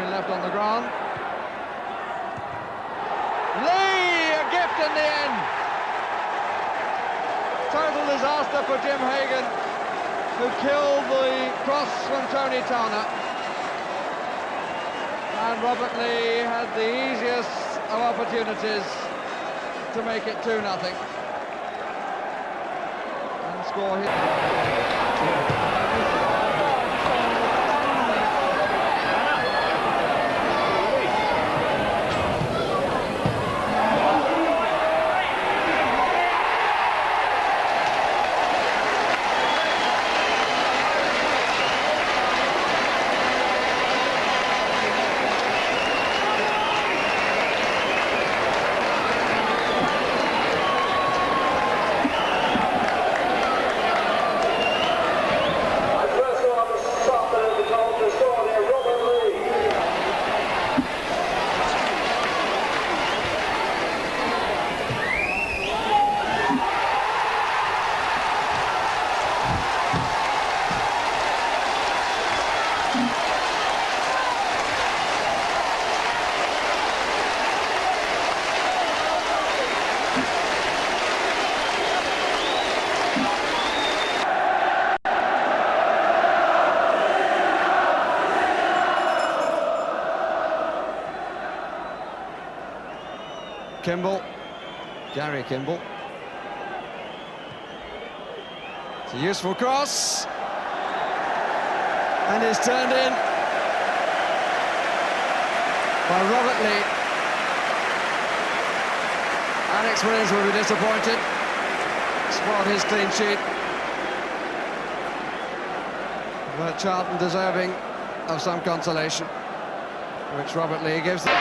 been left on the ground. Lee, a gift in the end. Total disaster for Jim Hagan, who killed the cross from Tony Towner. And Robert Lee had the easiest of opportunities to make it 2-0 and score his. Kimball, Gary Kimball. It's a useful cross, and it's turned in by Robert Lee. Alex Williams will be disappointed. Spoiled his clean sheet. But Charlton deserving of some consolation, which Robert Lee gives them.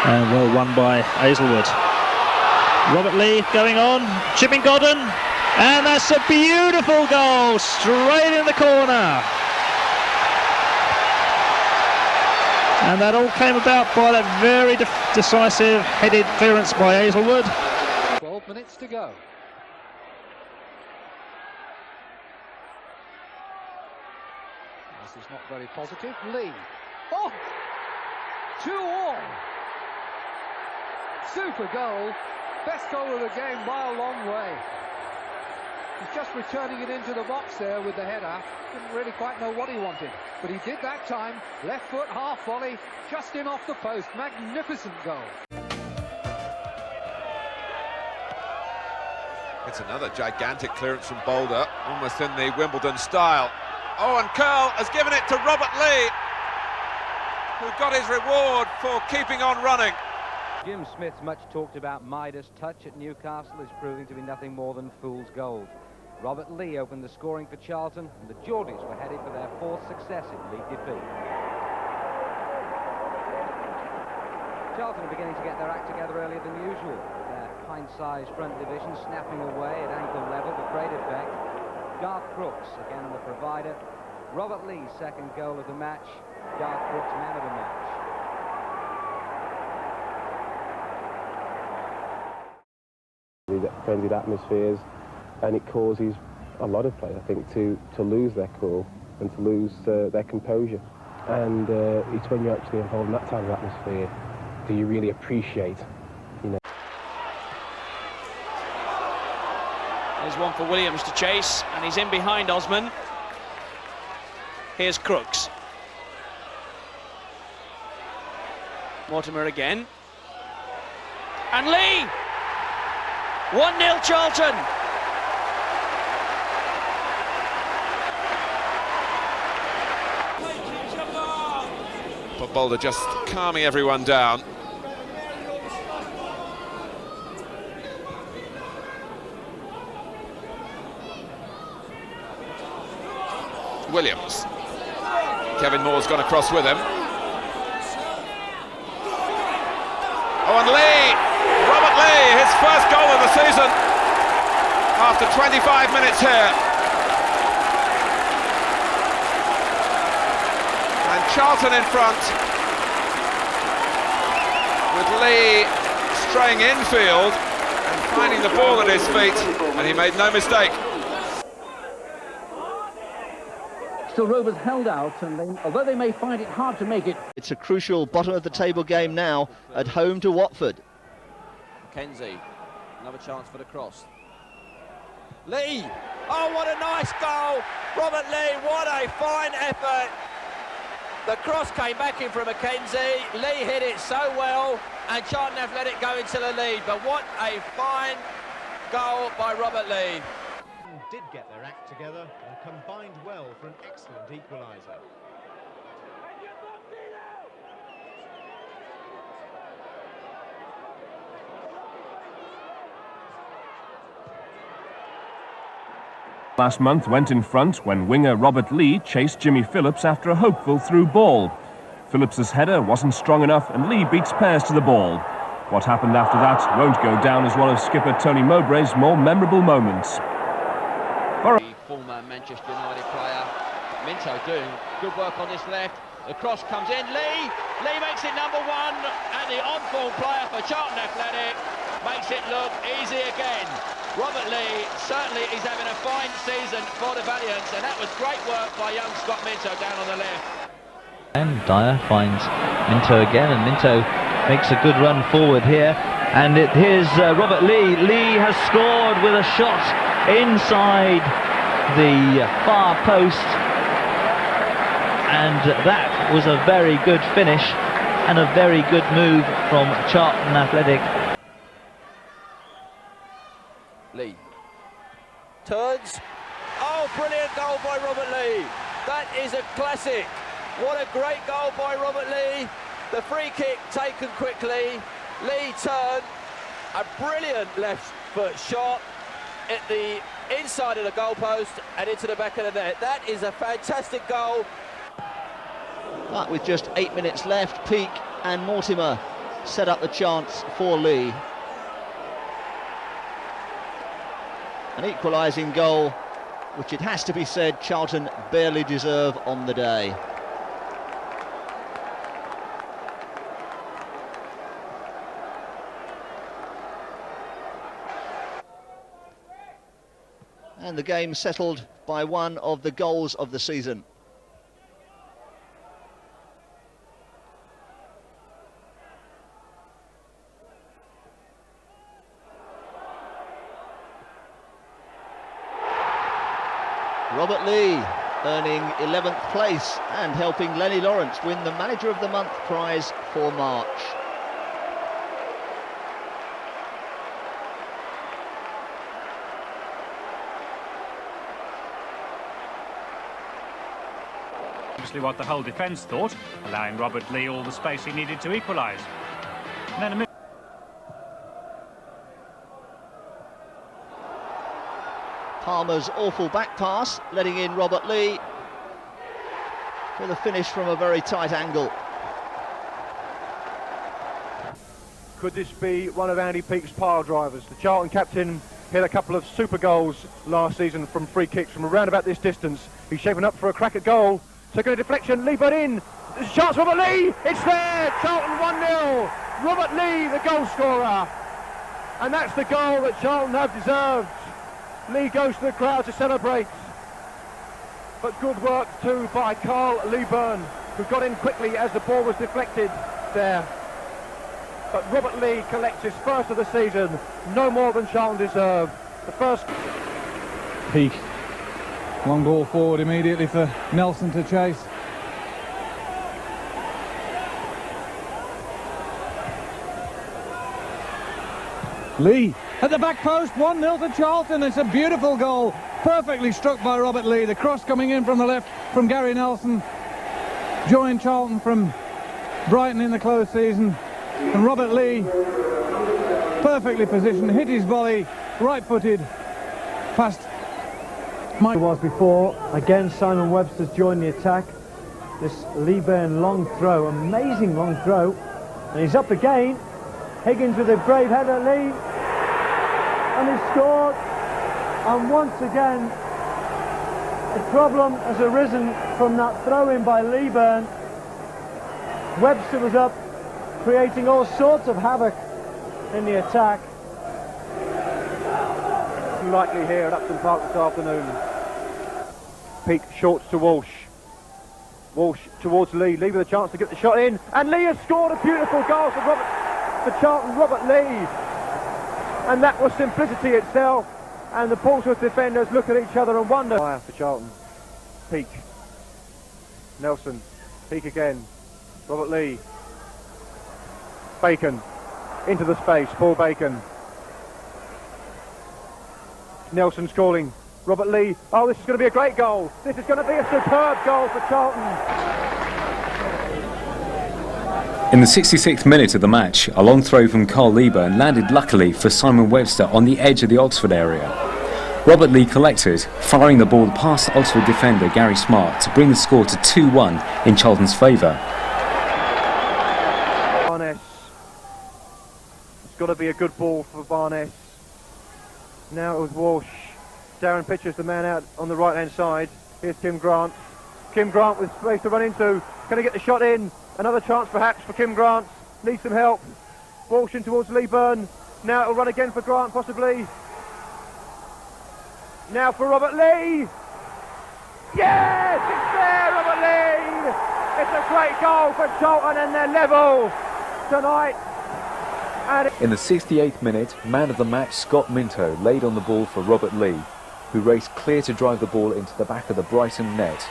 And well won by Hazelwood. Robert Lee going on, chipping Godden, and that's a beautiful goal, straight in the corner. And that all came about by that very decisive headed clearance by Hazelwood. 12 minutes to go. This is not very positive. Lee. Oh! 2-2. Super goal. Best goal of the game by a long way. He's just returning it into the box there with the header. Didn't really quite know what he wanted, but he did that time. Left foot, half volley, just in off the post. Magnificent goal. It's another gigantic clearance from Boulder, almost in the Wimbledon style. Oh, and Curl has given it to Robert Lee, who got his reward for keeping on running. Jim Smith's much talked about Midas touch at Newcastle is proving to be nothing more than fool's gold. Robert Lee opened the scoring for Charlton, and the Geordies were headed for their fourth successive league defeat. Charlton are beginning to get their act together earlier than usual, with their pint-sized front division snapping away at ankle level with great effect. Garth Brooks, again the provider. Robert Lee's second goal of the match. Garth Brooks, man of the match. Frenzied atmospheres, and it causes a lot of players, I think, to lose their cool and to lose their composure. And it's when you're actually involved in that type of atmosphere do you really appreciate, you know. Here's one for Williams to chase, and he's in behind Osman. Here's Crooks. Mortimer again. And Lee! 1-0 Charlton! But Boulder just calming everyone down. Williams. Kevin Moore's gone across with him. Oh, and Lee! Robert Lee, his first goal of the season after 25 minutes here. And Charlton in front with Lee straying infield and finding the ball at his feet, and he made no mistake. Still, Rovers held out, and although they may find it hard to make it. It's a crucial bottom-of-the-table game now at home to Watford. Kenzie, another chance for the cross. Lee! Oh, what a nice goal! Robert Lee, what a fine effort! The cross came back in from Mackenzie. Lee hit it so well, and Charlton have let it go into the lead. But what a fine goal by Robert Lee. Did get their act together and combined well for an excellent equaliser. Last month went in front when winger Robert Lee chased Jimmy Phillips after a hopeful through ball. Phillips's header wasn't strong enough and Lee beats Pears to the ball. What happened after that won't go down as one of skipper Tony Mowbray's more memorable moments. The former Manchester United player, Minto doing good work on this left. The cross comes in, Lee makes it number one, and the on-form player for Charlton Athletic makes it look easy again. Robert Lee, certainly he's having a fine season for the Valiants, and that was great work by young Scott Minto down on the left. And Dyer finds Minto again, and Minto makes a good run forward here. And here's Robert Lee. Lee has scored with a shot inside the far post. And that was a very good finish and a very good move from Charlton Athletic. Lee turns. Oh, brilliant goal by Robert Lee. That is a classic. What a great goal by Robert Lee. The free kick taken quickly. Lee turned. A brilliant left foot shot at the inside of the goalpost and into the back of the net. That is a fantastic goal. But with just 8 minutes left, Peake and Mortimer set up the chance for Lee. An equalising goal, which it has to be said Charlton barely deserve on the day. And the game settled by one of the goals of the season. Robert Lee earning 11th place and helping Lenny Lawrence win the Manager of the Month prize for March. Obviously what the whole defence thought, allowing Robert Lee all the space he needed to equalise. And then Palmer's awful back pass, letting in Robert Lee with a finish from a very tight angle. Could this be one of Andy Peake's pile drivers? The Charlton captain hit a couple of super goals last season from free kicks from around about this distance. He's shaping up for a crack at goal. Taking a deflection, Lee but in. There's a chance, Robert Lee! It's there! Charlton 1-0. Robert Lee, the goal scorer. And that's the goal that Charlton have deserved. Lee goes to the crowd to celebrate. But good work too by Carl Leeburn, who got in quickly as the ball was deflected there. But Robert Lee collects his first of the season, no more than Charlton deserve. The first. Peak. Long ball forward immediately for Nelson to chase. Lee at the back post, 1-0 to Charlton. It's a beautiful goal, perfectly struck by Robert Lee. The cross coming in from the left from Gary Nelson. Joined Charlton from Brighton in the close season. And Robert Lee, perfectly positioned, hit his volley, right-footed, past Mike. Was before. Again, Simon Webster's joined the attack. This Leeburn long throw, amazing long throw. And he's up again. Higgins with a brave header, Lee. And he scored. And once again, the problem has arisen from that throw-in by Leeburn. Webster was up, creating all sorts of havoc in the attack. Likely here at Upton Park this afternoon. Peak shorts to Walsh. Walsh towards Lee. Lee with a chance to get the shot in. And Lee has scored a beautiful goal for Charlton, Robert Lee. And that was simplicity itself. And the Portsmouth defenders look at each other and wonder. Fire for Charlton. Peak. Nelson. Peak again. Robert Lee. Bacon. Into the space. Paul Bacon. Nelson's calling. Robert Lee. Oh, this is going to be a great goal. This is going to be a superb goal for Charlton. In the 66th minute of the match, a long throw from Carl Leeburn landed luckily for Simon Webster on the edge of the Oxford area. Robert Lee collected, firing the ball past Oxford defender Gary Smart to bring the score to 2-1 in Charlton's favour. Barnes. It's got to be a good ball for Barnes. Now it was Walsh. Darren Pitcher's the man out on the right-hand side. Here's Kim Grant. Kim Grant with space to run into. Can he get the shot in? Another chance perhaps for Kim Grant. Needs some help. Walsh in towards Leeburn. Now it'll run again for Grant possibly. Now for Robert Lee. Yes, it's there, Robert Lee. It's a great goal for Charlton and they're level tonight. And in the 68th minute, man of the match Scott Minto laid on the ball for Robert Lee, who raced clear to drive the ball into the back of the Brighton net.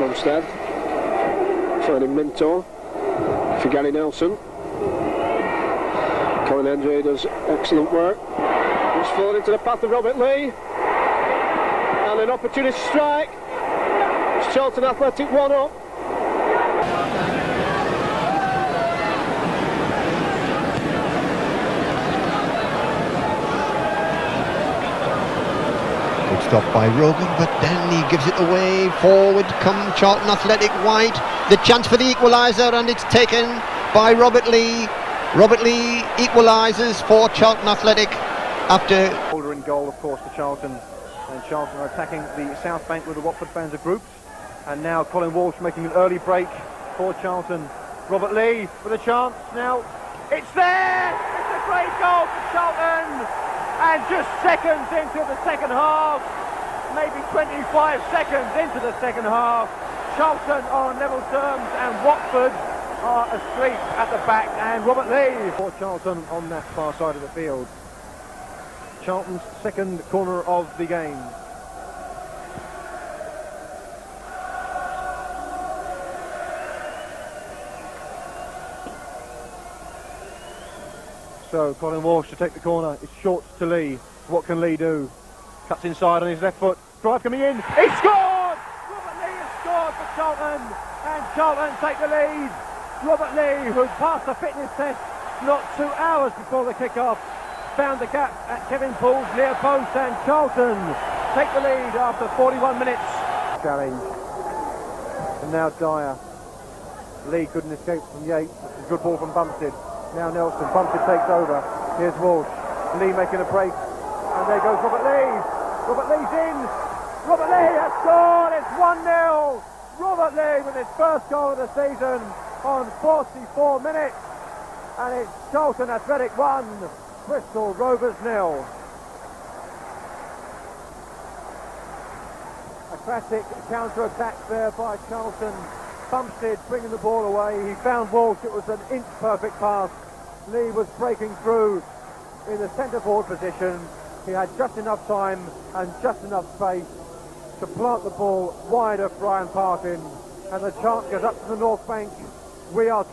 Bumstead finding Minto for Gary Nelson. Colin Hendry does excellent work. He's fallen into the path of Robert Lee. And an opportunity strike. It's Charlton Athletic 1 up. Good stop by Rogan, but then he gives it away. Forward come Charlton Athletic wide. The chance for the equaliser, and it's taken by Robert Lee. Robert Lee equalises for Charlton Athletic after... Holder in goal, of course, for Charlton. And Charlton are attacking the South Bank with the Watford fans of groups. And now Colin Walsh making an early break for Charlton. Robert Lee with a chance now. It's there! It's a great goal for Charlton! And just seconds into the second half, maybe 25 seconds into the second half, Charlton are on level terms and Watford are asleep at the back, and Robert Lee for Charlton on that far side of the field. Charlton's second corner of the game. So Colin Walsh to take the corner. It's short to Lee. What can Lee do? Cuts inside on his left foot. Drive coming in. He scored! Robert Lee has scored for Charlton, and Charlton take the lead. Robert Lee, who passed the fitness test not 2 hours before the kick-off, found the gap at Kevin Poole's near post, and Charlton take the lead after 41 minutes. Challenge. And now Dyer. Lee couldn't escape from Yates. It's a good ball from Bumstead. Now Nelson. Bumstead takes over. Here's Walsh. Lee making a break. And there goes Robert Lee. Robert Lee's in. Robert Lee has scored. It's 1-0. Robert Lee with his first goal of the season on 44 minutes. And it's Charlton Athletic 1, Bristol Rovers 0. A classic counter-attack there by Charlton. Bumstead bringing the ball away. He found Walsh. It was an inch-perfect pass. Lee was breaking through in the centre-forward position. He had just enough time and just enough space to plant the ball wide of Brian Parkin. And the chant goes up to the North Bank. We are top.